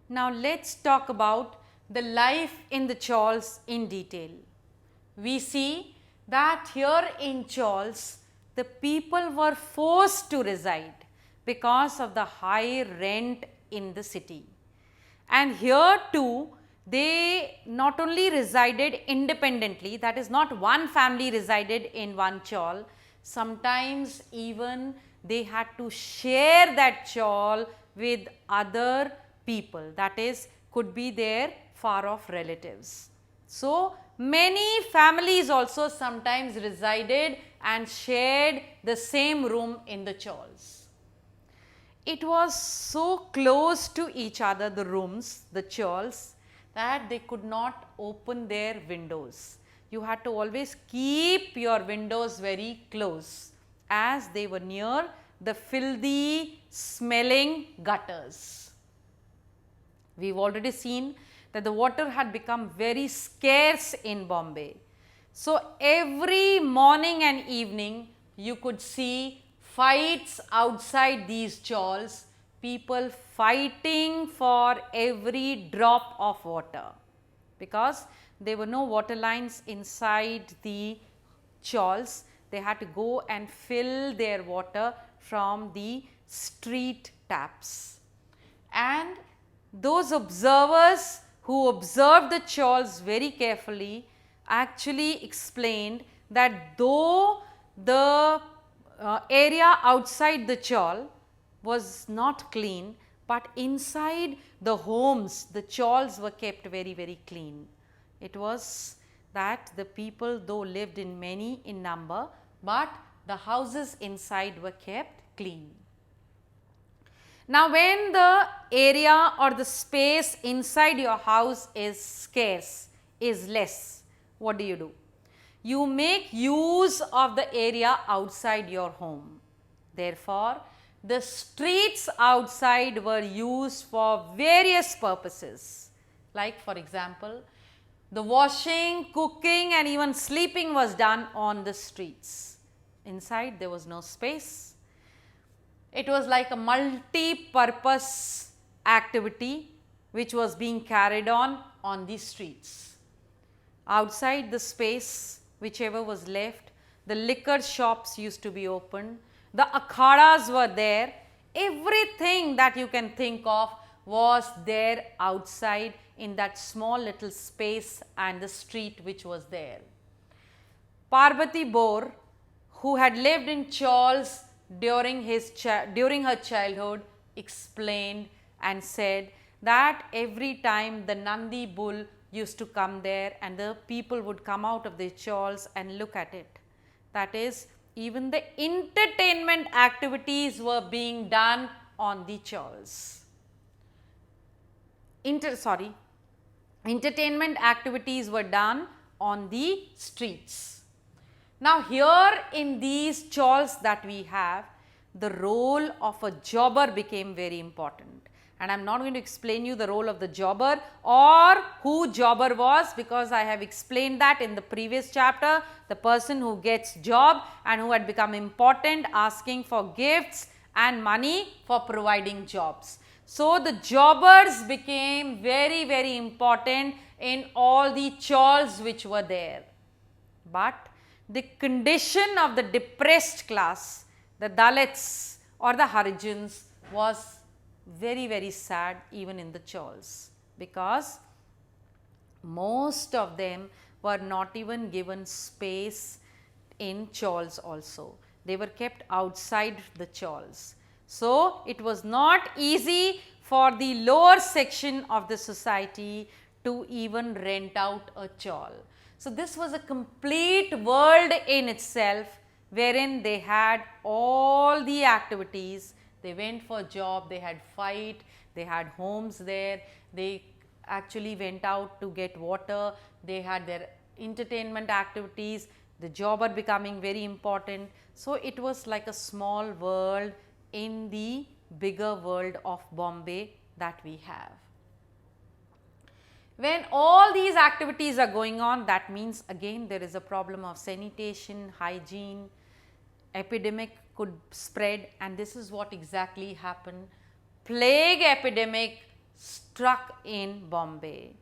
Now let us talk about the life in the Chawls in detail. We see that here in Chawls, the people were forced to reside because of the high rent in the city. And here too, they not only resided independently, that is not one family resided in one chawl, sometimes even they had to share that chawl with other people, that is could be their far off relatives. So, many families also sometimes resided and shared the same room in the chawls. It was so close to each other, the rooms, the chawls, that they could not open their windows. You had to always keep your windows very close as they were near the filthy smelling gutters. We have already seen that the water had become very scarce in Bombay. So, every morning and evening you could see fights outside these chawls, people fighting for every drop of water, because there were no water lines inside the chawls. They had to go and fill their water from the street taps. And those observers who observed the chawls very carefully actually explained that though the area outside the chawl was not clean, but inside the homes the chawls were kept very, very clean. It was that the people though lived in many in number, but the houses inside were kept clean. Now, when the area or the space inside your house is scarce, is less, what do? You make use of the area outside your home. Therefore, the streets outside were used for various purposes, like for example, the washing, cooking and even sleeping was done on the streets. Inside there was no space. It was like a multi-purpose activity which was being carried on the streets. Outside the space, whichever was left, the liquor shops used to be opened, the akhadas were there, everything that you can think of was there outside in that small little space and the street which was there. Parvati Bore, who had lived in Chawls during her childhood, explained and said that every time the Nandi bull used to come there and the people would come out of their chawls and look at it. That is, even the entertainment activities were being done on the chawls. Entertainment activities were done on the streets. Now, here in these chawls that we have, the role of a jobber became very important. And I am not going to explain you the role of the jobber or who jobber was, because I have explained that in the previous chapter, the person who gets job and who had become important, asking for gifts and money for providing jobs. So, the jobbers became very, very important in all the chawls which were there. But the condition of the depressed class, the Dalits or the Harijans, was very, very sad even in the chawls, because most of them were not even given space in chawls also. They were kept outside the chawls. So, it was not easy for the lower section of the society to even rent out a chawl. So, this was a complete world in itself, wherein they had all the activities. They went for job, they had fight, they had homes there, they actually went out to get water, they had their entertainment activities, the jobber becoming very important. So, it was like a small world in the bigger world of Bombay that we have. When all these activities are going on, that means again there is a problem of sanitation, hygiene, epidemic could spread, and this is what exactly happened. Plague epidemic struck in Bombay,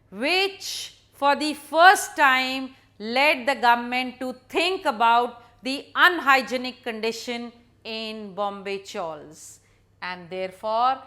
which for the first time led the government to think about the unhygienic condition in Bombay Chawls, and therefore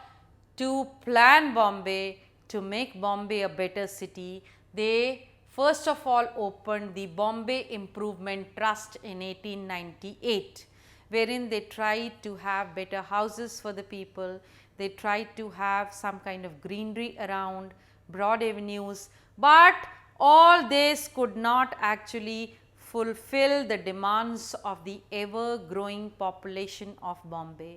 to plan Bombay, to make Bombay a better city, they first of all opened the Bombay Improvement Trust in 1898, wherein they tried to have better houses for the people, they tried to have some kind of greenery around, broad avenues, but all this could not actually fulfill the demands of the ever growing population of Bombay.